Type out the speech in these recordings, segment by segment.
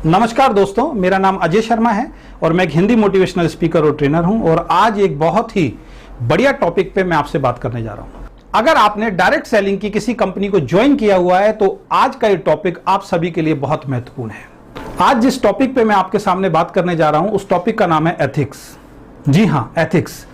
नमस्कार दोस्तों, मेरा नाम अजय शर्मा है और मैं एक हिंदी मोटिवेशनल स्पीकर और ट्रेनर हूं और आज एक बहुत ही बढ़िया टॉपिक पे मैं आपसे बात करने जा रहा हूं। अगर आपने डायरेक्ट सेलिंग की किसी कंपनी को ज्वाइन किया हुआ है तो आज का ये टॉपिक आप सभी के लिए बहुत महत्वपूर्ण है। आज जिस टॉपिक पे मैं आपके सामने बात करने जा रहा हूं उस टॉपिक का नाम है एथिक्स। जी हां, एथिक्स।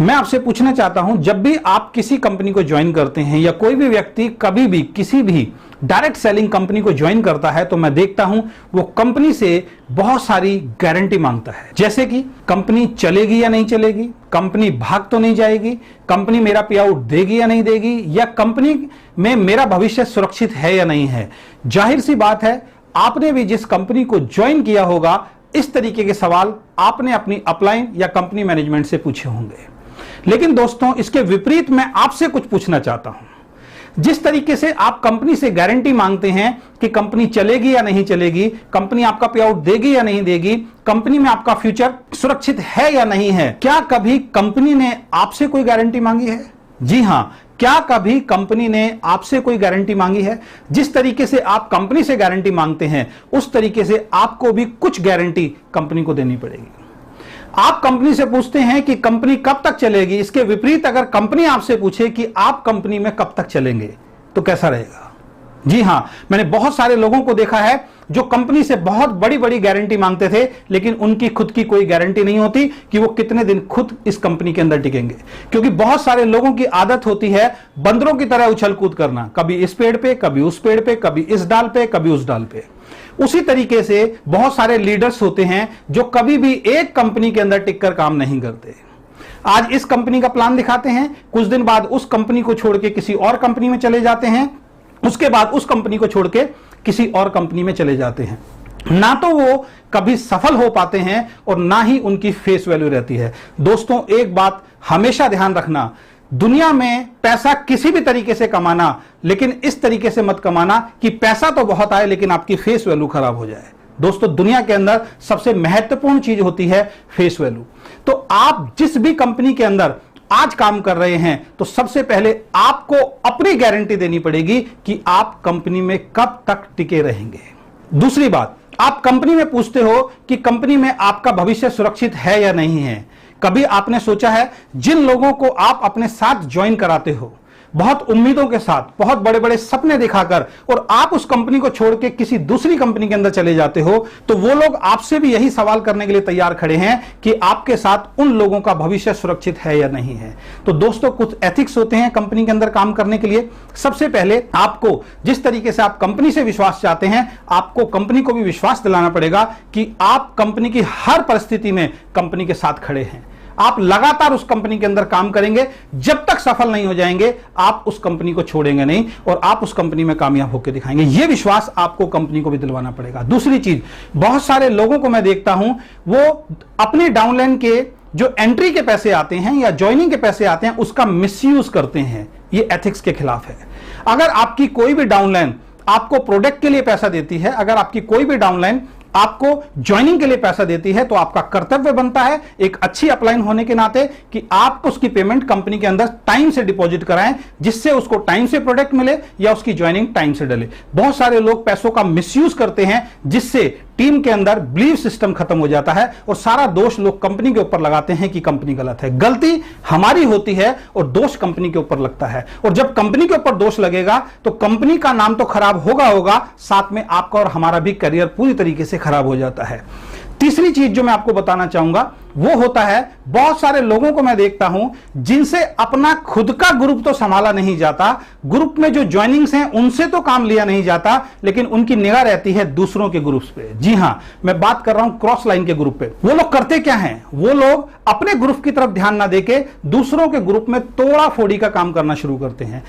मैं आपसे पूछना चाहता हूं, जब भी आप किसी कंपनी को ज्वाइन करते हैं या कोई भी व्यक्ति कभी भी किसी भी डायरेक्ट सेलिंग कंपनी को ज्वाइन करता है तो मैं देखता हूं वो कंपनी से बहुत सारी गारंटी मांगता है, जैसे कि कंपनी चलेगी या नहीं चलेगी, कंपनी भाग तो नहीं जाएगी, कंपनी मेरा पे आउट देगी या नहीं देगी, या कंपनी में मेरा भविष्य सुरक्षित है या नहीं है। जाहिर सी बात है, आपने भी जिस कंपनी को ज्वाइन किया होगा इस तरीके के सवाल आपने अपनी अपलाइन या कंपनी मैनेजमेंट से पूछे होंगे। लेकिन दोस्तों, इसके विपरीत मैं आपसे कुछ पूछना चाहता हूं। जिस तरीके से आप कंपनी से गारंटी मांगते हैं कि कंपनी चलेगी या नहीं चलेगी, कंपनी आपका पे आउट देगी या नहीं देगी, कंपनी में आपका फ्यूचर सुरक्षित है या नहीं है, क्या कभी कंपनी ने आपसे कोई गारंटी मांगी है? जी हां, क्या कभी कंपनी ने आपसे कोई गारंटी मांगी है? जिस तरीके से आप कंपनी से गारंटी मांगते हैं उस तरीके से आपको भी कुछ गारंटी कंपनी को देनी पड़ेगी। आप कंपनी से पूछते हैं कि कंपनी कब तक चलेगी, इसके विपरीत अगर कंपनी आपसे पूछे कि आप कंपनी में कब तक चलेंगे तो कैसा रहेगा? जी हां, मैंने बहुत सारे लोगों को देखा है जो कंपनी से बहुत बड़ी बड़ी गारंटी मांगते थे लेकिन उनकी खुद की कोई गारंटी नहीं होती कि वो कितने दिन खुद इस कंपनी के अंदर टिकेंगे। क्योंकि बहुत सारे लोगों की आदत होती है बंदरों की तरह उछल कूद करना, कभी इस पेड़ पे, कभी उस पेड़ पे, कभी इस डाल पे, कभी उस डाल पे। उसी तरीके से बहुत सारे लीडर्स होते हैं जो कभी भी एक कंपनी के अंदर टिककर काम नहीं करते। आज इस कंपनी का प्लान दिखाते हैं, कुछ दिन बाद उस कंपनी को छोड़ के किसी और कंपनी में चले जाते हैं, उसके बाद उस कंपनी को छोड़ के किसी और कंपनी में चले जाते हैं। ना तो वो कभी सफल हो पाते हैं और ना ही उनकी फेस वैल्यू रहती है। दोस्तों, एक बात हमेशा ध्यान रखना, दुनिया में पैसा किसी भी तरीके से कमाना, लेकिन इस तरीके से मत कमाना कि पैसा तो बहुत आए लेकिन आपकी फेस वैल्यू खराब हो जाए। दोस्तों, दुनिया के अंदर सबसे महत्वपूर्ण चीज होती है फेस वैल्यू। तो आप जिस भी कंपनी के अंदर आज काम कर रहे हैं तो सबसे पहले आपको अपनी गारंटी देनी पड़ेगी कि आप कंपनी में कब तक टिके रहेंगे। दूसरी बात, आप कंपनी में पूछते हो कि कंपनी में आपका भविष्य सुरक्षित है या नहीं है। कभी आपने सोचा है जिन लोगों को आप अपने साथ ज्वाइन कराते हो बहुत उम्मीदों के साथ, बहुत बड़े बड़े सपने दिखाकर, और आप उस कंपनी को छोड़ के किसी दूसरी कंपनी के अंदर चले जाते हो तो वो लोग आपसे भी यही सवाल करने के लिए तैयार खड़े हैं कि आपके साथ उन लोगों का भविष्य सुरक्षित है या नहीं है। तो दोस्तों, कुछ एथिक्स होते हैं कंपनी के अंदर काम करने के लिए। सबसे पहले आपको जिस तरीके से आप कंपनी से विश्वास चाहते हैं, आपको कंपनी को भी विश्वास दिलाना पड़ेगा कि आप कंपनी की हर परिस्थिति में कंपनी के साथ खड़े हैं। आप लगातार उस कंपनी के अंदर काम करेंगे, जब तक सफल नहीं हो जाएंगे आप उस कंपनी को छोड़ेंगे नहीं और आप उस कंपनी में कामयाब होकर दिखाएंगे। यह विश्वास आपको कंपनी को भी दिलवाना पड़ेगा। दूसरी चीज, बहुत सारे लोगों को मैं देखता हूं वो अपने डाउनलाइन के जो एंट्री के पैसे आते हैं या ज्वाइनिंग के पैसे आते हैं उसका मिसयूज करते हैं। यह एथिक्स के खिलाफ है। अगर आपकी कोई भी डाउनलाइन आपको प्रोडक्ट के लिए पैसा देती है, अगर आपकी कोई भी डाउनलाइन आपको ज्वाइनिंग के लिए पैसा देती है तो आपका कर्तव्य बनता है एक अच्छी अपलाइन होने के नाते कि आप उसकी पेमेंट कंपनी के अंदर टाइम से डिपॉजिट कराएं, जिससे उसको टाइम से प्रोडक्ट मिले या उसकी ज्वाइनिंग टाइम से डले। बहुत सारे लोग पैसों का मिसयूज करते हैं जिससे टीम के अंदर बिलीव सिस्टम खत्म हो जाता है और सारा दोष लोग कंपनी के ऊपर लगाते हैं कि कंपनी गलत है। गलती हमारी होती है और दोष कंपनी के ऊपर लगता है, और जब कंपनी के ऊपर दोष लगेगा तो कंपनी का नाम तो खराब होगा, साथ में आपका और हमारा भी करियर पूरी तरीके से खराब हो जाता है। तीसरी चीज जो मैं आपको बताना चाहूंगा वो होता है, बहुत सारे लोगों को मैं देखता हूं जिनसे अपना खुद का ग्रुप तो संभाला नहीं जाता, ग्रुप में जो ज्वाइनिंग्स हैं उनसे तो काम लिया नहीं जाता, लेकिन उनकी निगाह रहती है दूसरों के ग्रुप्स पे। जी हां, मैं बात कर रहा हूं क्रॉस लाइन के ग्रुप पे। वो लोग करते क्या हैं, वो लोग अपने ग्रुप की तरफ ध्यान ना देके दूसरों के ग्रुप में तोड़ा फोड़ी का काम करना शुरू करते हैं।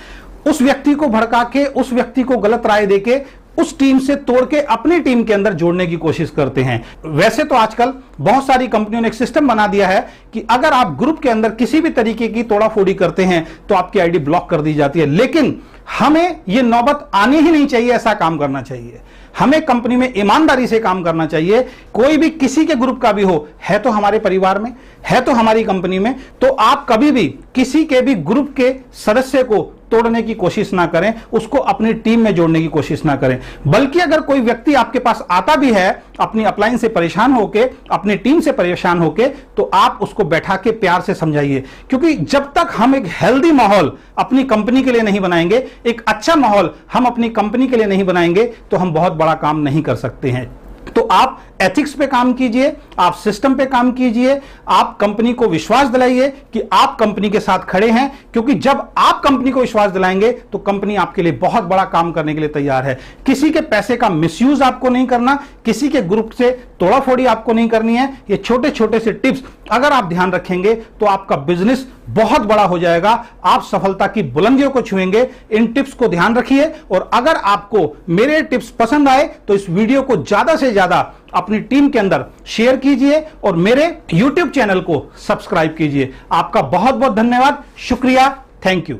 उस व्यक्ति को भड़का के, उस व्यक्ति को गलत राय देके उस टीम से तोड़ के अपनी टीम के अंदर जोड़ने की कोशिश करते हैं। वैसे तो आजकल बहुत सारी कंपनियों ने एक सिस्टम बना दिया है कि अगर आप ग्रुप के अंदर किसी भी तरीके की तोड़ाफोड़ी करते हैं तो आपकी आईडी ब्लॉक कर दी जाती है। लेकिन हमें यह नौबत आनी ही नहीं चाहिए, ऐसा काम करना चाहिए। हमें कंपनी में ईमानदारी से काम करना चाहिए। कोई भी किसी के ग्रुप का भी हो, है तो हमारे परिवार में, है तो हमारी कंपनी में, तो आप कभी भी किसी के भी ग्रुप के सदस्य को तोड़ने की कोशिश ना करें, उसको अपनी टीम में जोड़ने की कोशिश ना करें। बल्कि अगर कोई व्यक्ति आपके पास आता भी है अपनी अपलाइन से परेशान होके, अपनी टीम से परेशान होके, तो आप उसको बैठा के प्यार से समझाइए। क्योंकि जब तक हम एक हेल्दी माहौल अपनी कंपनी के लिए नहीं बनाएंगे, एक अच्छा माहौल हम अपनी कंपनी के लिए नहीं बनाएंगे, तो हम बहुत बड़ा काम नहीं कर सकते हैं। तो आप एथिक्स पे काम कीजिए, आप सिस्टम पे काम कीजिए, आप कंपनी को विश्वास दिलाइए कि आप कंपनी के साथ खड़े हैं। क्योंकि जब आप कंपनी को विश्वास दिलाएंगे तो कंपनी आपके लिए बहुत बड़ा काम करने के लिए तैयार है। किसी के पैसे का मिसयूज आपको नहीं करना, किसी के ग्रुप से तोड़ाफोड़ी आपको नहीं करनी है। ये छोटे छोटे से टिप्स अगर आप ध्यान रखेंगे तो आपका बिजनेस बहुत बड़ा हो जाएगा, आप सफलता की बुलंदियों को छुएंगे। इन टिप्स को ध्यान रखिए, और अगर आपको मेरे टिप्स पसंद आए तो इस वीडियो को ज्यादा से ज्यादा अपनी टीम के अंदर शेयर कीजिए और मेरे YouTube चैनल को सब्सक्राइब कीजिए। आपका बहुत बहुत धन्यवाद, शुक्रिया, थैंक यू।